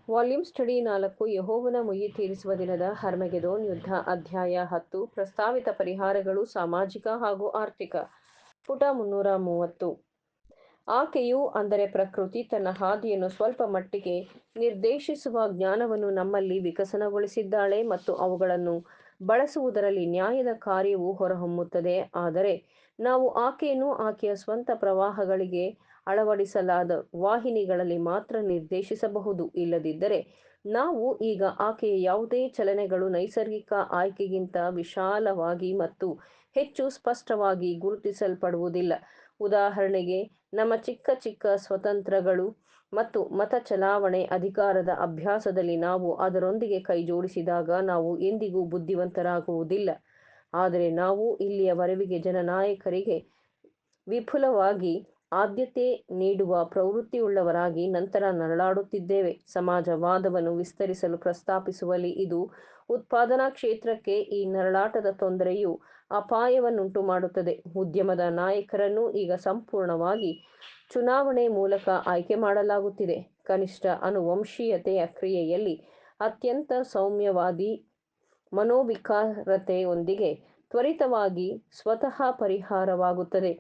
Volume study 4 ಯೆಹೋವನ ಮುಯ್ಯಿ ತೀರಿಸುವ ದಿನದ ಹರ್ಮೆಗೆದೋನ್ ಯುದ್ಧ ಅಧ್ಯಾಯ 10 ಪ್ರಸ್ತಾವಿತ ಪರಿಹಾರಗಳು ಸಾಮಾಜಿಕ ಹಾಗೂ ಆರ್ಥಿಕ. ಪುಟ 330. ಆಕೆಯು ಅಂದರೆ ಪ್ರಕೃತಿ ತನ್ನ ಹಾದಿಯನ್ನು ಸ್ವಲ್ಪ ಮಟ್ಟಿಗೆ ನಿರ್ದೇಶಿಸುವ ಜ್ಞಾನವನ್ನು ನಮ್ಮಲ್ಲಿ ವಿಕಸನಗೊಳಿಸಿದ್ದಾಳೆ ಮತ್ತು ಅವುಗಳನ್ನು ಬಳಸುವುದರಲ್ಲಿ ನ್ಯಾಯದ ಕಾರ್ಯವು ಹೊರಹೊಮ್ಮುತ್ತದೆ. ಆದರೆ ನಾವು ಆಕೆಯನ್ನು ಆಕೆಯ ಸ್ವಂತ ಪ್ರವಾಹಗಳಿಗೆ ಅಳವಡಿಸಲಾದ ವಾಹಿನಿಗಳಲ್ಲಿ ಮಾತ್ರ ನಿರ್ದೇಶಿಸಬಹುದು. ಇಲ್ಲದಿದ್ದರೆ ನಾವು ಈಗ ಆಕೆಯ ಯಾವುದೇ ಚಲನೆಗಳು ನೈಸರ್ಗಿಕ ಆಯ್ಕೆಗಿಂತ ವಿಶಾಲವಾಗಿ ಮತ್ತು ಹೆಚ್ಚು ಸ್ಪಷ್ಟವಾಗಿ ಗುರುತಿಸಲ್ಪಡುವುದಿಲ್ಲ. ಉದಾಹರಣೆಗೆ, ನಮ್ಮ ಚಿಕ್ಕ ಚಿಕ್ಕ ಸ್ವತಂತ್ರಗಳು ಮತ್ತು ಮತ ಚಲಾವಣೆ ಅಧಿಕಾರದ ಅಭ್ಯಾಸದಲ್ಲಿ ನಾವು ಅದರೊಂದಿಗೆ ಕೈಜೋಡಿಸಿದಾಗ ನಾವು ಎಂದಿಗೂ ಬುದ್ಧಿವಂತರಾಗುವುದಿಲ್ಲ. ಆದರೆ ನಾವು ಇಲ್ಲಿಯವರೆಗೆ ಜನನಾಯಕರಿಗೆ ವಿಪುಲವಾಗಿ ಆದ್ಯತೆ ನೀಡುವ ಪ್ರವೃತ್ತಿಯುಳ್ಳವರಾಗಿ ನಂತರ ನರಳಾಡುತ್ತಿದ್ದೇವೆ. ಸಮಾಜವಾದವನ್ನು ವಿಸ್ತರಿಸಲು ಪ್ರಸ್ತಾಪಿಸುವಲ್ಲಿ ಇದು ಉತ್ಪಾದನಾ ಕ್ಷೇತ್ರಕ್ಕೆ ಈ ನರಳಾಟದ ತೊಂದರೆಯು ಅಪಾಯವನ್ನುಂಟು ಮಾಡುತ್ತದೆ. ಉದ್ಯಮದ ನಾಯಕರನ್ನು ಈಗ ಸಂಪೂರ್ಣವಾಗಿ ಚುನಾವಣೆ ಮೂಲಕ ಆಯ್ಕೆ ಮಾಡಲಾಗುತ್ತಿದೆ. ಕನಿಷ್ಠ ಆನುವಂಶೀಯತೆಯ ಕ್ರಿಯೆಯಲ್ಲಿ ಅತ್ಯಂತ ಸೌಮ್ಯವಾದಿ ಮನೋವಿಕಾರತೆಯೊಂದಿಗೆ ತ್ವರಿತವಾಗಿ ಸ್ವತಃ ಪರಿಹಾರವಾಗುತ್ತದೆ.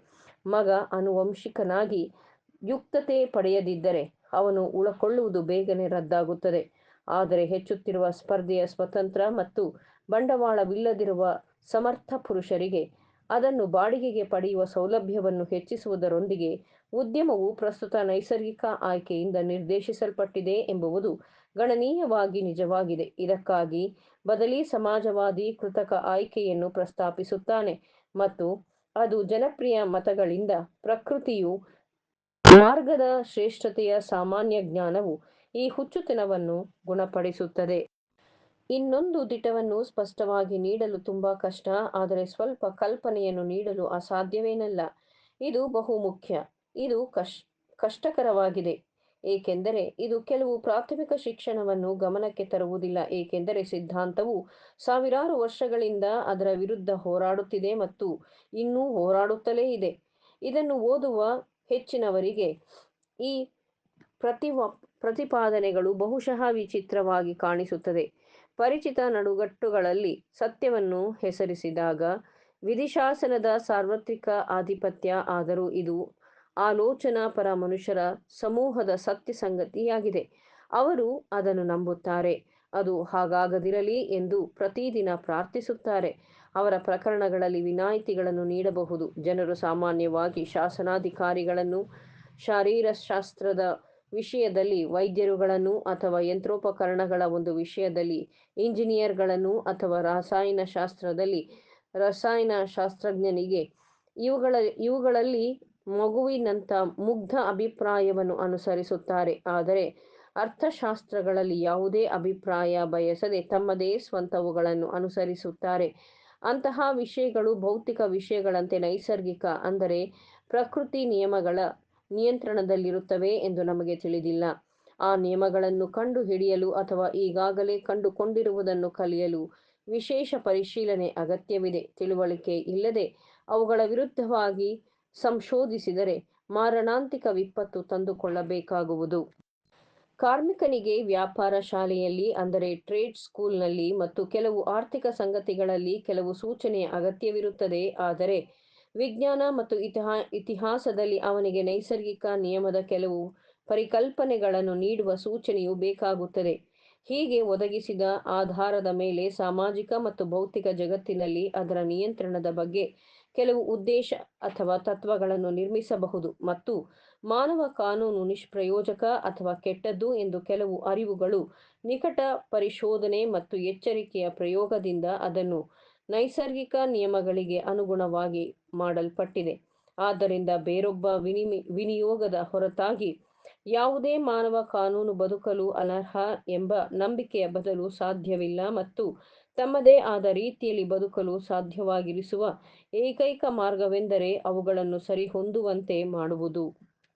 ಮಗ ಆನುವಂಶಿಕನಾಗಿ ಯುಕ್ತತೆ ಪಡೆಯದಿದ್ದರೆ ಅವನು ಉಳಕೊಳ್ಳುವುದು ಬೇಗನೆ ರದ್ದಾಗುತ್ತದೆ. ಆದರೆ ಹೆಚ್ಚುತ್ತಿರುವ ಸ್ಪರ್ಧೆಯ ಸ್ವತಂತ್ರ ಮತ್ತು ಬಂಡವಾಳವಿಲ್ಲದಿರುವ ಸಮರ್ಥ ಪುರುಷರಿಗೆ ಅದನ್ನು ಬಾಡಿಗೆಗೆ ಪಡೆಯುವ ಸೌಲಭ್ಯವನ್ನು ಹೆಚ್ಚಿಸುವುದರೊಂದಿಗೆ ಉದ್ಯಮವು ಪ್ರಸ್ತುತ ನೈಸರ್ಗಿಕ ಆಯ್ಕೆಯಿಂದ ನಿರ್ದೇಶಿಸಲ್ಪಟ್ಟಿದೆ ಎಂಬುದು ಗಣನೀಯವಾಗಿ ನಿಜವಾಗಿದೆ. ಇದಕ್ಕಾಗಿ ಬದಲಿ ಸಮಾಜವಾದಿ ಕೃತಕ ಆಯ್ಕೆಯನ್ನು ಪ್ರಸ್ತಾಪಿಸುತ್ತಾನೆ ಮತ್ತು ಅದು ಜನಪ್ರಿಯ ಮತಗಳಿಂದ ಪ್ರಕೃತಿಯು ಮಾರ್ಗದ ಶ್ರೇಷ್ಠತೆಯ ಸಾಮಾನ್ಯ ಜ್ಞಾನವು ಈ ಹುಚ್ಚುತನವನ್ನು ಗುಣಪಡಿಸುತ್ತದೆ. ಇನ್ನೊಂದು ದಿಟವನ್ನು ಸ್ಪಷ್ಟವಾಗಿ ನೀಡಲು ತುಂಬಾ ಕಷ್ಟ, ಆದರೆ ಸ್ವಲ್ಪ ಕಲ್ಪನೆಯನ್ನು ನೀಡಲು ಅಸಾಧ್ಯವೇನಲ್ಲ. ಇದು ಬಹುಮುಖ್ಯ. ಇದು ಕಷ್ಟಕರವಾಗಿದೆ ಏಕೆಂದರೆ ಇದು ಕೆಲವು ಪ್ರಾಥಮಿಕ ಶಿಕ್ಷಣವನ್ನು ಗಮನಕ್ಕೆ ತರುವುದಿಲ್ಲ, ಏಕೆಂದರೆ ಸಿದ್ಧಾಂತವು ಸಾವಿರಾರು ವರ್ಷಗಳಿಂದ ಅದರ ವಿರುದ್ಧ ಹೋರಾಡುತ್ತಿದೆ ಮತ್ತು ಇನ್ನೂ ಹೋರಾಡುತ್ತಲೇ ಇದೆ. ಇದನ್ನು ಓದುವ ಹೆಚ್ಚಿನವರಿಗೆ ಈ ಪ್ರತಿಪಾದನೆಗಳು ಬಹುಶಃ ವಿಚಿತ್ರವಾಗಿ ಕಾಣಿಸುತ್ತದೆ. ಪರಿಚಿತ ನಡುಗಟ್ಟುಗಳಲ್ಲಿ ಸತ್ಯವನ್ನು ಹೆಸರಿಸಿದಾಗ ವಿಧಿಶಾಸನದ ಸಾರ್ವತ್ರಿಕ ಆಧಿಪತ್ಯ, ಆದರೂ ಇದು ಆಲೋಚನಾಪರ ಮನುಷ್ಯರ ಸಮೂಹದ ಸತ್ಯ ಸಂಗತಿಯಾಗಿದೆ. ಅವರು ಅದನ್ನು ನಂಬುತ್ತಾರೆ, ಅದು ಹಾಗಾಗದಿರಲಿ ಎಂದು ಪ್ರತಿದಿನ ಪ್ರಾರ್ಥಿಸುತ್ತಾರೆ. ಅವರ ಪ್ರಕರಣಗಳಲ್ಲಿ ವಿನಾಯಿತಿಗಳನ್ನು ನೀಡಬಹುದು. ಜನರು ಸಾಮಾನ್ಯವಾಗಿ ಶಾಸನಾಧಿಕಾರಿಗಳನ್ನು, ಶರೀರಶಾಸ್ತ್ರದ ವಿಷಯದಲ್ಲಿ ವೈದ್ಯರುಗಳನ್ನು, ಅಥವಾ ಯಂತ್ರೋಪಕರಣಗಳ ಒಂದು ವಿಷಯದಲ್ಲಿ ಇಂಜಿನಿಯರ್ಗಳನ್ನು, ಅಥವಾ ರಸಾಯನಶಾಸ್ತ್ರದಲ್ಲಿ ರಸಾಯನಶಾಸ್ತ್ರಜ್ಞನಿಗೆ ಇವುಗಳಲ್ಲಿ ಮಗುವಿನಂಥ ಮುಗ್ಧ ಅಭಿಪ್ರಾಯವನ್ನು ಅನುಸರಿಸುತ್ತಾರೆ. ಆದರೆ ಅರ್ಥಶಾಸ್ತ್ರಗಳಲ್ಲಿ ಯಾವುದೇ ಅಭಿಪ್ರಾಯ ಬಯಸದೆ ತಮ್ಮದೇ ಸ್ವಂತವುಗಳನ್ನು ಅನುಸರಿಸುತ್ತಾರೆ. ಅಂತಹ ವಿಷಯಗಳು ಭೌತಿಕ ವಿಷಯಗಳಂತೆ ನೈಸರ್ಗಿಕ ಅಂದರೆ ಪ್ರಕೃತಿ ನಿಯಮಗಳ ನಿಯಂತ್ರಣದಲ್ಲಿರುತ್ತವೆ ಎಂದು ನಮಗೆ ತಿಳಿದಿಲ್ಲ. ಆ ನಿಯಮಗಳನ್ನು ಕಂಡುಹಿಡಿಯಲು ಅಥವಾ ಈಗಾಗಲೇ ಕಂಡುಕೊಂಡಿರುವುದನ್ನು ಕಲಿಯಲು ವಿಶೇಷ ಪರಿಶೀಲನೆ ಅಗತ್ಯವಿದೆ. ತಿಳುವಳಿಕೆ ಇಲ್ಲದೆ ಅವುಗಳ ವಿರುದ್ಧವಾಗಿ ಸಂಶೋಧಿಸಿದರೆ ಮಾರಣಾಂತಿಕ ವಿಪತ್ತು ತಂದುಕೊಳ್ಳಬೇಕಾಗುವುದು. ಕಾರ್ಮಿಕನಿಗೆ ವ್ಯಾಪಾರ ಶಾಲೆಯಲ್ಲಿ ಅಂದರೆ ಟ್ರೇಡ್ ಸ್ಕೂಲ್ನಲ್ಲಿ ಮತ್ತು ಕೆಲವು ಆರ್ಥಿಕ ಸಂಗತಿಗಳಲ್ಲಿ ಕೆಲವು ಸೂಚನೆಯ ಅಗತ್ಯವಿರುತ್ತದೆ. ಆದರೆ ವಿಜ್ಞಾನ ಮತ್ತು ಇತಿಹಾಸದಲ್ಲಿ ಅವನಿಗೆ ನೈಸರ್ಗಿಕ ನಿಯಮದ ಕೆಲವು ಪರಿಕಲ್ಪನೆಗಳನ್ನು ನೀಡುವ ಸೂಚನೆಯು ಬೇಕಾಗುತ್ತದೆ. ಹೀಗೆ ಒದಗಿಸಿದ ಆಧಾರದ ಮೇಲೆ ಸಾಮಾಜಿಕ ಮತ್ತು ಭೌತಿಕ ಜಗತ್ತಿನಲ್ಲಿ ಅದರ ನಿಯಂತ್ರಣದ ಬಗ್ಗೆ ಕೆಲವು ಉದ್ದೇಶ ಅಥವಾ ತತ್ವಗಳನ್ನು ನಿರ್ಮಿಸಬಹುದು. ಮತ್ತು ಮಾನವ ಕಾನೂನು ನಿಷ್ಪ್ರಯೋಜಕ ಅಥವಾ ಕೆಟ್ಟದ್ದು ಎಂದು ಕೆಲವು ಅರಿವುಗಳು ನಿಕಟ ಪರಿಶೋಧನೆ ಮತ್ತು ಎಚ್ಚರಿಕೆಯ ಪ್ರಯೋಗದಿಂದ ಅದನ್ನು ನೈಸರ್ಗಿಕ ನಿಯಮಗಳಿಗೆ ಅನುಗುಣವಾಗಿ ಮಾಡಲ್ಪಟ್ಟಿದೆ. ಆದ್ದರಿಂದ ಬೇರೊಬ್ಬ ವಿನಿಯೋಗದ ಹೊರತಾಗಿ ಯಾವುದೇ ಮಾನವ ಕಾನೂನು ಬದುಕಲು ಅನರ್ಹ ಎಂಬ ನಂಬಿಕೆಯ ಬದಲು ಸಾಧ್ಯವಿಲ್ಲ, ಮತ್ತು ತಮ್ಮದೇ ಆದ ರೀತಿಯಲ್ಲಿ ಬದುಕಲು ಸಾಧ್ಯವಾಗಿರಿಸುವ ಏಕೈಕ ಮಾರ್ಗವೆಂದರೆ ಅವುಗಳನ್ನು ಸರಿಹೊಂದುವಂತೆ ಮಾಡುವುದು.